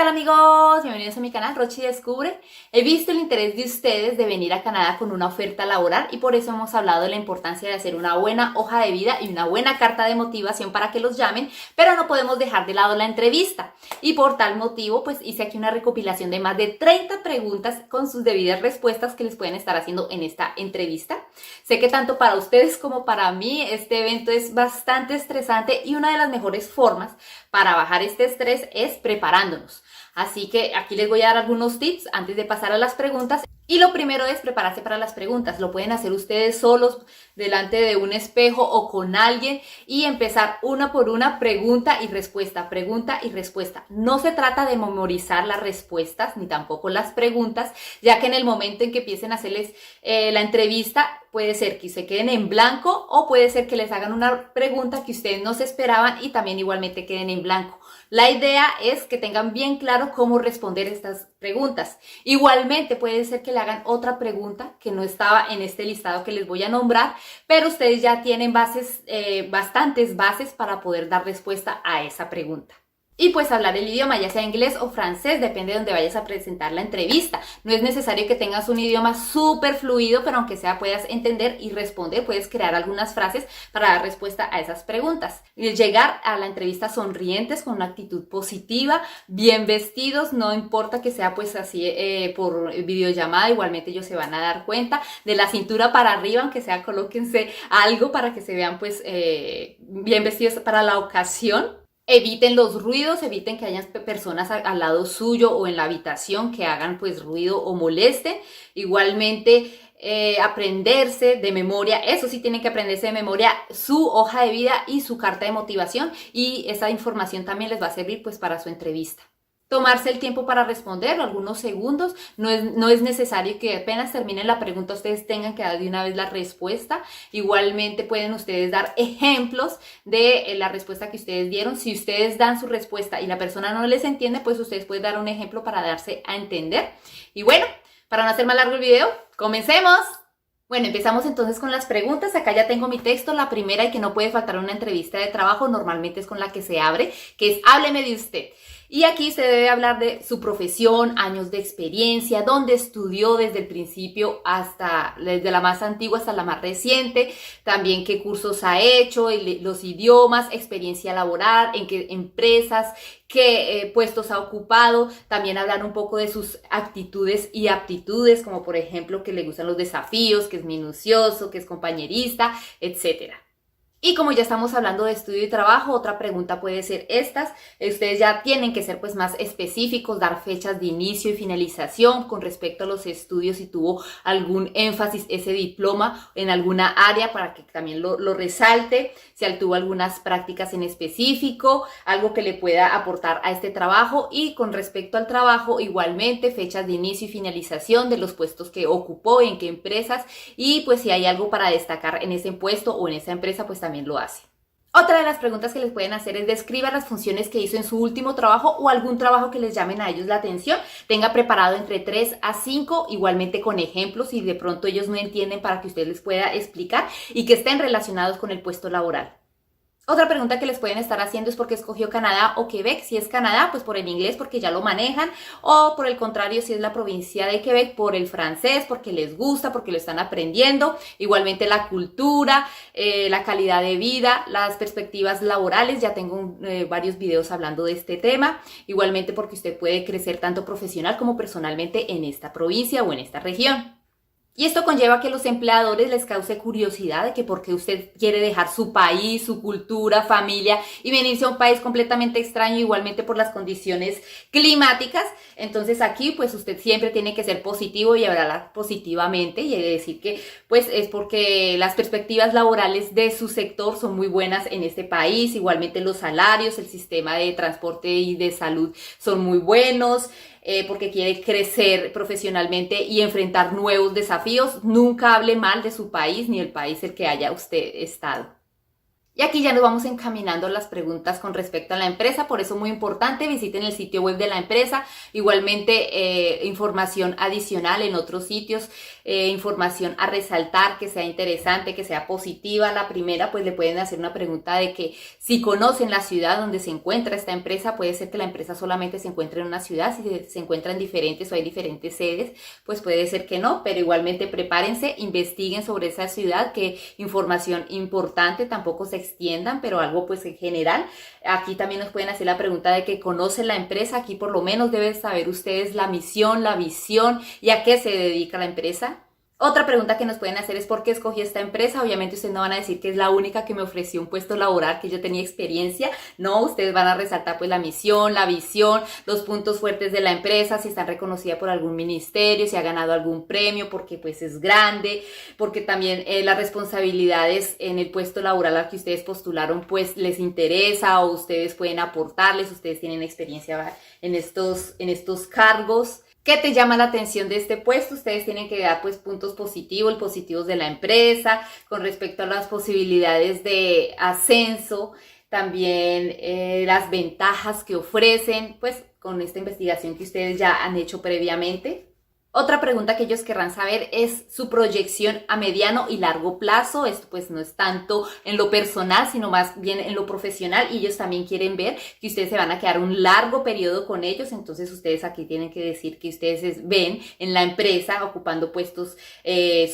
tal amigos? Bienvenidos a mi canal Rochi Descubre. He visto el interés de ustedes de venir a Canadá con una oferta laboral y por eso hemos hablado de la importancia de hacer una buena hoja de vida y una buena carta de motivación para que los llamen, pero no podemos dejar de lado la entrevista. Y por tal motivo pues hice aquí una recopilación de más de 30 preguntas con sus debidas respuestas que les pueden estar haciendo en esta entrevista. Sé que tanto para ustedes como para mí este evento es bastante estresante y una de las mejores formas para bajar este estrés es preparándonos. Así que aquí les voy a dar algunos tips antes de pasar a las preguntas. Y lo primero es prepararse para las preguntas. Lo pueden hacer ustedes solos, delante de un espejo o con alguien y empezar una por una, pregunta y respuesta, pregunta y respuesta. No se trata de memorizar las respuestas ni tampoco las preguntas, ya que en el momento en que empiecen a hacerles la entrevista, puede ser que se queden en blanco o puede ser que les hagan una pregunta que ustedes no se esperaban y también igualmente queden en blanco. La idea es que tengan bien claro cómo responder estas preguntas. Igualmente puede ser que le hagan otra pregunta que no estaba en este listado que les voy a nombrar, pero ustedes ya tienen bastantes bases para poder dar respuesta a esa pregunta. Y pues hablar el idioma, ya sea inglés o francés, depende de donde vayas a presentar la entrevista. No es necesario que tengas un idioma súper fluido, pero aunque sea puedas entender y responder, puedes crear algunas frases para dar respuesta a esas preguntas. Y llegar a la entrevista sonrientes, con una actitud positiva, bien vestidos, no importa que sea pues así por videollamada, igualmente ellos se van a dar cuenta. De la cintura para arriba, aunque sea colóquense algo para que se vean pues bien vestidos para la ocasión. Eviten los ruidos, eviten que haya personas al lado suyo o en la habitación que hagan pues ruido o molesten. Igualmente aprenderse de memoria, eso sí tienen que aprenderse de memoria su hoja de vida y su carta de motivación, y esa información también les va a servir pues para su entrevista. Tomarse el tiempo para responderlo, algunos segundos, no es necesario que apenas terminen la pregunta ustedes tengan que dar de una vez la respuesta. Igualmente pueden ustedes dar ejemplos de la respuesta que ustedes dieron. Si ustedes dan su respuesta y la persona no les entiende, pues ustedes pueden dar un ejemplo para darse a entender. Y bueno, para no hacer más largo el video, ¡comencemos! Bueno, empezamos entonces con las preguntas. Acá ya tengo mi texto. La primera, y que no puede faltar en una entrevista de trabajo, normalmente es con la que se abre, que es hábleme de usted. Y aquí se debe hablar de su profesión, años de experiencia, dónde estudió desde el principio desde la más antigua hasta la más reciente, también qué cursos ha hecho, los idiomas, experiencia laboral, en qué empresas, qué puestos ha ocupado. También hablar un poco de sus actitudes y aptitudes, como por ejemplo que le gustan los desafíos, que es minucioso, que es compañerista, etcétera. Y como ya estamos hablando de estudio y trabajo, otra pregunta puede ser estas. Ustedes ya tienen que ser pues más específicos, dar fechas de inicio y finalización con respecto a los estudios, si tuvo algún énfasis ese diploma en alguna área para que también lo resalte, si tuvo algunas prácticas en específico, algo que le pueda aportar a este trabajo. Y con respecto al trabajo, igualmente fechas de inicio y finalización de los puestos que ocupó, en qué empresas, y pues si hay algo para destacar en ese puesto o en esa empresa, pues también lo hace. Otra de las preguntas que les pueden hacer es describa las funciones que hizo en su último trabajo o algún trabajo que les llamen a ellos la atención. Tenga preparado entre 3 a 5, igualmente con ejemplos si de pronto ellos no entienden, para que usted les pueda explicar y que estén relacionados con el puesto laboral. Otra pregunta que les pueden estar haciendo es por qué escogió Canadá o Quebec. Si es Canadá, pues por el inglés, porque ya lo manejan, o por el contrario, si es la provincia de Quebec, por el francés, porque les gusta, porque lo están aprendiendo. Igualmente la cultura, la calidad de vida, las perspectivas laborales. Ya tengo varios videos hablando de este tema. Igualmente porque usted puede crecer tanto profesional como personalmente en esta provincia o en esta región. Y esto conlleva que los empleadores les cause curiosidad de que por qué usted quiere dejar su país, su cultura, familia y venirse a un país completamente extraño, igualmente por las condiciones climáticas. Entonces aquí pues usted siempre tiene que ser positivo y hablar positivamente y decir que pues es porque las perspectivas laborales de su sector son muy buenas en este país. Igualmente los salarios, el sistema de transporte y de salud son muy buenos. Porque quiere crecer profesionalmente y enfrentar nuevos desafíos. Nunca hable mal de su país ni el país el que haya usted estado. Y aquí ya nos vamos encaminando a las preguntas con respecto a la empresa, por eso muy importante, visiten el sitio web de la empresa, igualmente información adicional en otros sitios, información a resaltar que sea interesante, que sea positiva. La primera, pues le pueden hacer una pregunta de que si conocen la ciudad donde se encuentra esta empresa, puede ser que la empresa solamente se encuentre en una ciudad, si se encuentran diferentes o hay diferentes sedes, pues puede ser que no, pero igualmente prepárense, investiguen sobre esa ciudad, que información importante, tampoco se extiendan, pero algo pues en general. Aquí también nos pueden hacer la pregunta de que conocen la empresa, aquí por lo menos deben saber ustedes la misión, la visión y a qué se dedica la empresa. Otra pregunta que nos pueden hacer es ¿por qué escogí esta empresa? Obviamente ustedes no van a decir que es la única que me ofreció un puesto laboral, que yo tenía experiencia. No, ustedes van a resaltar pues la misión, la visión, los puntos fuertes de la empresa, si están reconocida por algún ministerio, si ha ganado algún premio, porque pues es grande, porque también las responsabilidades en el puesto laboral al que ustedes postularon pues les interesa o ustedes pueden aportarles, ustedes tienen experiencia en estos cargos. ¿Qué te llama la atención de este puesto? Ustedes tienen que dar pues puntos positivos de la empresa con respecto a las posibilidades de ascenso, también las ventajas que ofrecen pues con esta investigación que ustedes ya han hecho previamente. Otra pregunta que ellos querrán saber es su proyección a mediano y largo plazo. Esto pues no es tanto en lo personal, sino más bien en lo profesional, y ellos también quieren ver que ustedes se van a quedar un largo periodo con ellos. Entonces ustedes aquí tienen que decir que ustedes ven en la empresa ocupando puestos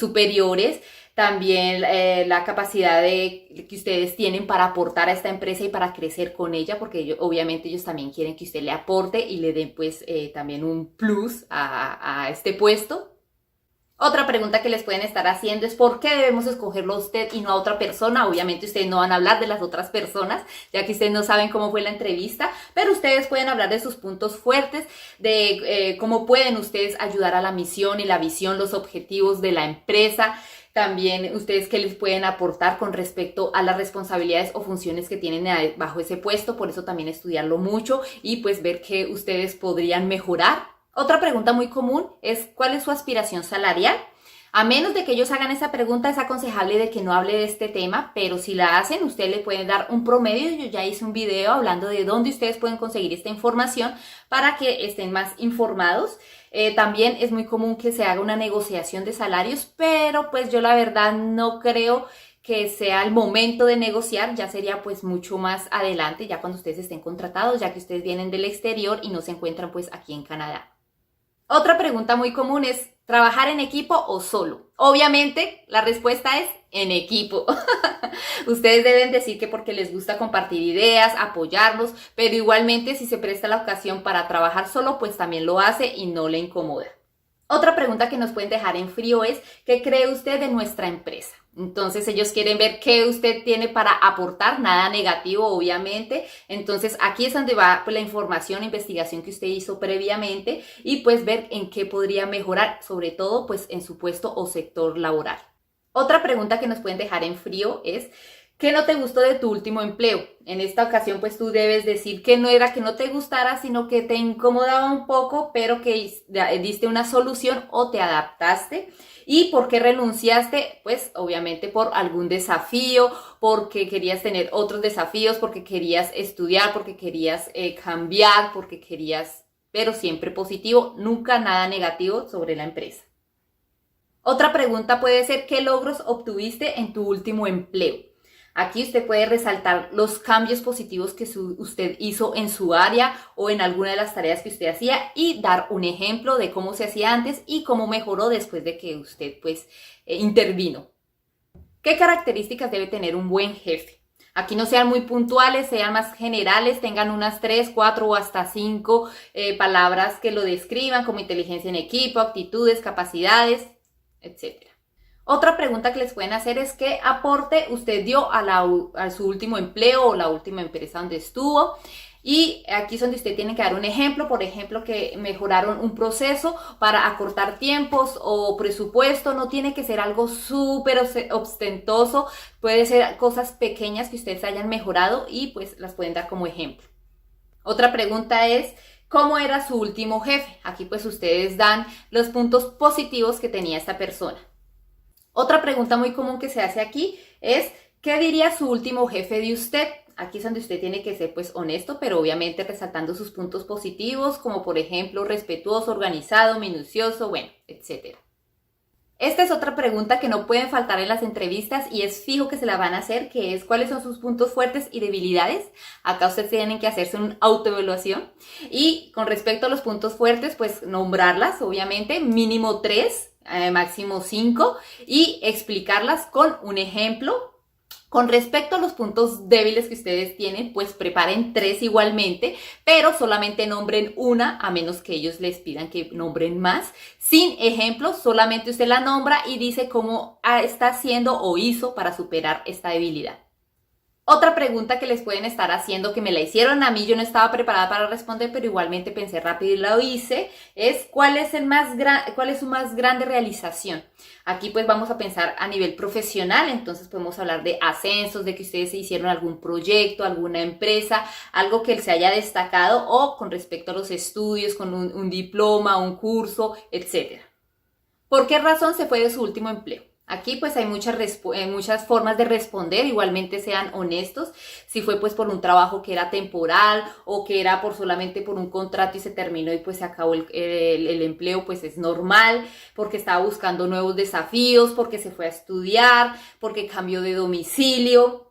superiores. También la capacidad que ustedes tienen para aportar a esta empresa y para crecer con ella, porque obviamente ellos también quieren que usted le aporte y le den pues también un plus a este puesto. Otra pregunta que les pueden estar haciendo es ¿por qué debemos escogerlo a usted y no a otra persona? Obviamente ustedes no van a hablar de las otras personas, ya que ustedes no saben cómo fue la entrevista, pero ustedes pueden hablar de sus puntos fuertes, de cómo pueden ustedes ayudar a la misión y la visión, los objetivos de la empresa. También ustedes qué les pueden aportar con respecto a las responsabilidades o funciones que tienen bajo ese puesto. Por eso también estudiarlo mucho y pues ver qué ustedes podrían mejorar. Otra pregunta muy común es ¿cuál es su aspiración salarial? A menos de que ellos hagan esa pregunta, es aconsejable de que no hable de este tema, pero si la hacen, ustedes le pueden dar un promedio. Yo ya hice un video hablando de dónde ustedes pueden conseguir esta información para que estén más informados. También es muy común que se haga una negociación de salarios, pero pues yo la verdad no creo que sea el momento de negociar, ya sería pues mucho más adelante, ya cuando ustedes estén contratados, ya que ustedes vienen del exterior y no se encuentran pues aquí en Canadá. Otra pregunta muy común es ¿trabajar en equipo o solo? Obviamente la respuesta es en equipo. Ustedes deben decir que porque les gusta compartir ideas, apoyarlos, pero igualmente si se presta la ocasión para trabajar solo, pues también lo hace y no le incomoda. Otra pregunta que nos pueden dejar en frío es ¿qué cree usted de nuestra empresa? Entonces ellos quieren ver qué usted tiene para aportar, nada negativo obviamente. Entonces aquí es donde va pues, la información, investigación que usted hizo previamente y pues ver en qué podría mejorar, sobre todo pues en su puesto o sector laboral. Otra pregunta que nos pueden dejar en frío es ¿qué no te gustó de tu último empleo? En esta ocasión, pues tú debes decir que no era que no te gustara, sino que te incomodaba un poco, pero que diste una solución o te adaptaste. ¿Y por qué renunciaste? Pues obviamente por algún desafío, porque querías tener otros desafíos, porque querías estudiar, porque querías cambiar, porque querías, pero siempre positivo, nunca nada negativo sobre la empresa. Otra pregunta puede ser ¿qué logros obtuviste en tu último empleo? Aquí usted puede resaltar los cambios positivos que usted hizo en su área o en alguna de las tareas que usted hacía y dar un ejemplo de cómo se hacía antes y cómo mejoró después de que usted pues intervino. ¿Qué características debe tener un buen jefe? Aquí no sean muy puntuales, sean más generales, tengan unas 3, 4 o hasta 5 palabras que lo describan como inteligencia en equipo, actitudes, capacidades, etc. Otra pregunta que les pueden hacer es ¿qué aporte usted dio a su último empleo o la última empresa donde estuvo? Y aquí es donde usted tiene que dar un ejemplo, por ejemplo, que mejoraron un proceso para acortar tiempos o presupuesto. No tiene que ser algo súper ostentoso, puede ser cosas pequeñas que ustedes hayan mejorado y pues las pueden dar como ejemplo. Otra pregunta es ¿cómo era su último jefe? Aquí pues ustedes dan los puntos positivos que tenía esta persona. Otra pregunta muy común que se hace aquí es ¿Qué diría su último jefe de usted? Aquí es donde usted tiene que ser pues honesto, pero obviamente resaltando sus puntos positivos, como por ejemplo respetuoso, organizado, minucioso, bueno, etcétera. Esta es otra pregunta que no pueden faltar en las entrevistas y es fijo que se la van a hacer, que es ¿cuáles son sus puntos fuertes y debilidades? Acá ustedes tienen que hacerse una autoevaluación y con respecto a los puntos fuertes, pues nombrarlas, obviamente, mínimo 3, máximo 5 y explicarlas con un ejemplo. Con respecto a los puntos débiles que ustedes tienen, pues preparen 3 igualmente, pero solamente nombren una, a menos que ellos les pidan que nombren más. Sin ejemplos, solamente usted la nombra y dice cómo está haciendo o hizo para superar esta debilidad. Otra pregunta que les pueden estar haciendo, que me la hicieron a mí, yo no estaba preparada para responder, pero igualmente pensé rápido y lo hice, es ¿cuál es su más grande realización? Aquí pues vamos a pensar a nivel profesional, entonces podemos hablar de ascensos, de que ustedes se hicieron algún proyecto, alguna empresa, algo que se haya destacado o con respecto a los estudios, con un diploma, un curso, etc. ¿Por qué razón se fue de su último empleo? Aquí pues hay muchas formas de responder, igualmente sean honestos, si fue pues por un trabajo que era temporal o que era solamente por un contrato y se terminó y pues se acabó el empleo, pues es normal, porque estaba buscando nuevos desafíos, porque se fue a estudiar, porque cambió de domicilio.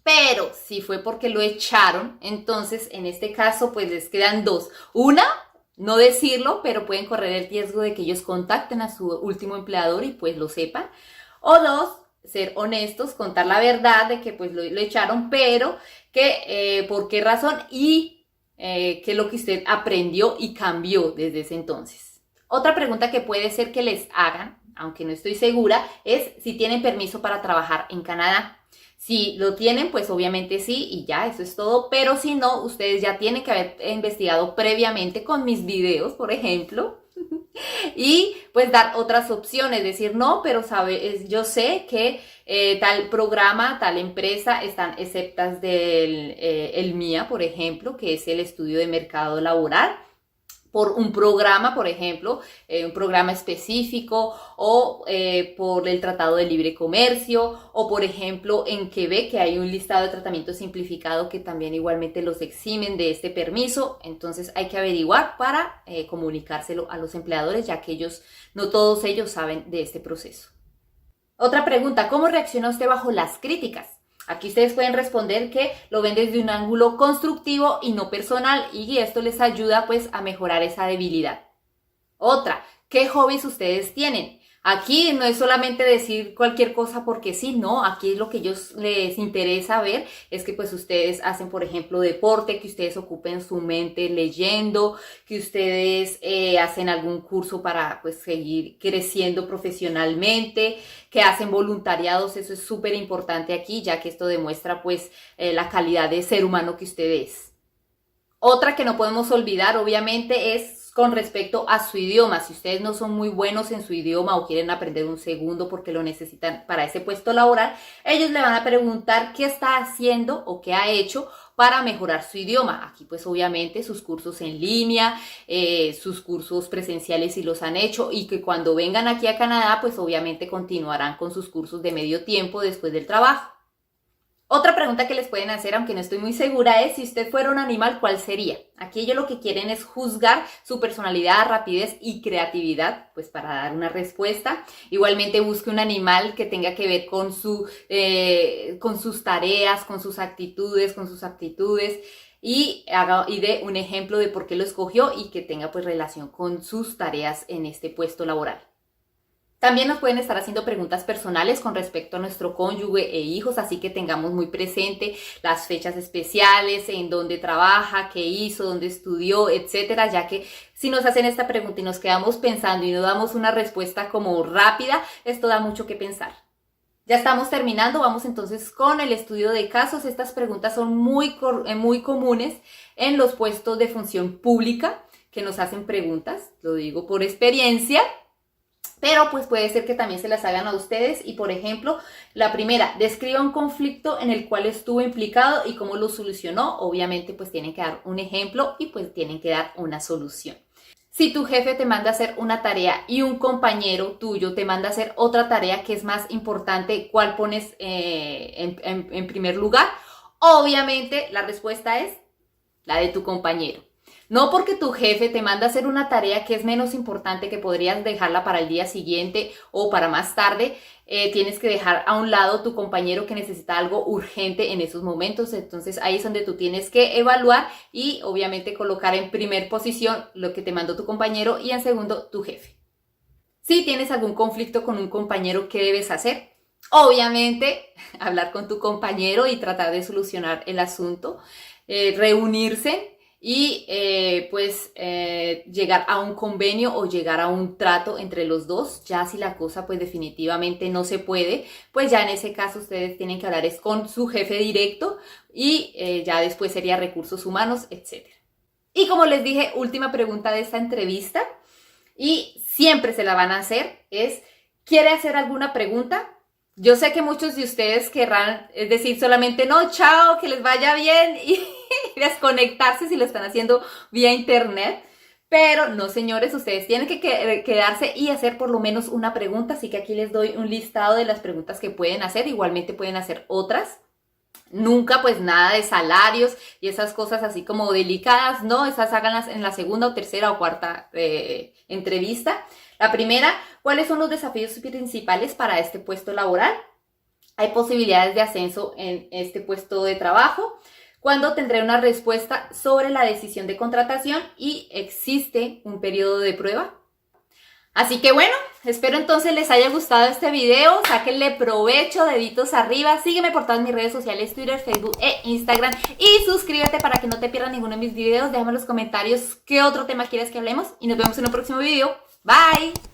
Pero si fue porque lo echaron, entonces en este caso pues les quedan dos. Una, no decirlo, pero pueden correr el riesgo de que ellos contacten a su último empleador y pues lo sepan. O dos, ser honestos, contar la verdad de que pues lo echaron, pero que por qué razón y qué es lo que usted aprendió y cambió desde ese entonces. Otra pregunta que puede ser que les hagan, aunque no estoy segura, es si tienen permiso para trabajar en Canadá. Si lo tienen, pues obviamente sí y ya, eso es todo, pero si no, ustedes ya tienen que haber investigado previamente con mis videos, por ejemplo, y pues dar otras opciones, decir no, pero yo sé que tal programa, tal empresa están exceptas del el MIA, por ejemplo, que es el estudio de mercado laboral, por un programa, por ejemplo, un programa específico o por el Tratado de Libre Comercio o, por ejemplo, en Quebec, que hay un listado de tratamiento simplificado que también igualmente los eximen de este permiso. Entonces hay que averiguar para comunicárselo a los empleadores, ya que no todos ellos saben de este proceso. Otra pregunta, ¿cómo reacciona usted bajo las críticas? Aquí ustedes pueden responder que lo ven desde un ángulo constructivo y no personal y esto les ayuda pues a mejorar esa debilidad. Otra, ¿qué hobbies ustedes tienen? Aquí no es solamente decir cualquier cosa porque sí, no, aquí lo que ellos les interesa ver es que pues ustedes hacen, por ejemplo, deporte, que ustedes ocupen su mente leyendo, que ustedes hacen algún curso para pues seguir creciendo profesionalmente, que hacen voluntariados, eso es súper importante aquí, ya que esto demuestra pues la calidad de ser humano que usted es. Otra que no podemos olvidar, obviamente, es con respecto a su idioma. Si ustedes no son muy buenos en su idioma o quieren aprender un segundo porque lo necesitan para ese puesto laboral, ellos le van a preguntar qué está haciendo o qué ha hecho para mejorar su idioma. Aquí pues obviamente sus cursos en línea, sus cursos presenciales si los han hecho y que cuando vengan aquí a Canadá pues obviamente continuarán con sus cursos de medio tiempo después del trabajo. Otra pregunta que les pueden hacer, aunque no estoy muy segura, es si usted fuera un animal, ¿cuál sería? Aquí ellos lo que quieren es juzgar su personalidad, rapidez y creatividad, pues para dar una respuesta. Igualmente busque un animal que tenga que ver con sus tareas, con sus actitudes, con sus aptitudes y dé un ejemplo de por qué lo escogió y que tenga pues relación con sus tareas en este puesto laboral. También nos pueden estar haciendo preguntas personales con respecto a nuestro cónyuge e hijos, así que tengamos muy presente las fechas especiales, en dónde trabaja, qué hizo, dónde estudió, etcétera, ya que si nos hacen esta pregunta y nos quedamos pensando y no damos una respuesta como rápida, esto da mucho que pensar. Ya estamos terminando, vamos entonces con el estudio de casos. Estas preguntas son muy comunes en los puestos de función pública que nos hacen preguntas, lo digo por experiencia. Pero pues puede ser que también se las hagan a ustedes y por ejemplo, la primera, describa un conflicto en el cual estuvo implicado y cómo lo solucionó. Obviamente pues tienen que dar un ejemplo y pues tienen que dar una solución. Si tu jefe te manda a hacer una tarea y un compañero tuyo te manda a hacer otra tarea que es más importante, ¿cuál pones en primer lugar? Obviamente la respuesta es la de tu compañero. No porque tu jefe te manda a hacer una tarea que es menos importante, que podrías dejarla para el día siguiente o para más tarde, tienes que dejar a un lado tu compañero que necesita algo urgente en esos momentos. Entonces ahí es donde tú tienes que evaluar y obviamente colocar en primer posición lo que te mandó tu compañero y en segundo tu jefe. Si tienes algún conflicto con un compañero, ¿qué debes hacer? Obviamente hablar con tu compañero y tratar de solucionar el asunto, reunirse y llegar a un convenio o llegar a un trato entre los dos. Ya si la cosa pues definitivamente no se puede, pues ya en ese caso ustedes tienen que hablar es con su jefe directo y ya después sería recursos humanos, etc. Y como les dije, última pregunta de esta entrevista y siempre se la van a hacer es, ¿quiere hacer alguna pregunta? Yo sé que muchos de ustedes querrán decir solamente no, chao, que les vaya bien y desconectarse si lo están haciendo vía internet. Pero no, señores, ustedes tienen que quedarse y hacer por lo menos una pregunta. Así que aquí les doy un listado de las preguntas que pueden hacer. Igualmente pueden hacer otras. Nunca pues nada de salarios y esas cosas así como delicadas, no, esas háganlas en la segunda o tercera o cuarta entrevista. La primera, ¿cuáles son los desafíos principales para este puesto laboral? ¿Hay posibilidades de ascenso en este puesto de trabajo? ¿Cuándo tendré una respuesta sobre la decisión de contratación? ¿Y existe un periodo de prueba? Así que bueno, espero entonces les haya gustado este video, sáquenle provecho, deditos arriba, sígueme por todas mis redes sociales, Twitter, Facebook e Instagram y suscríbete para que no te pierdas ninguno de mis videos, déjame en los comentarios qué otro tema quieres que hablemos y nos vemos en un próximo video. Bye.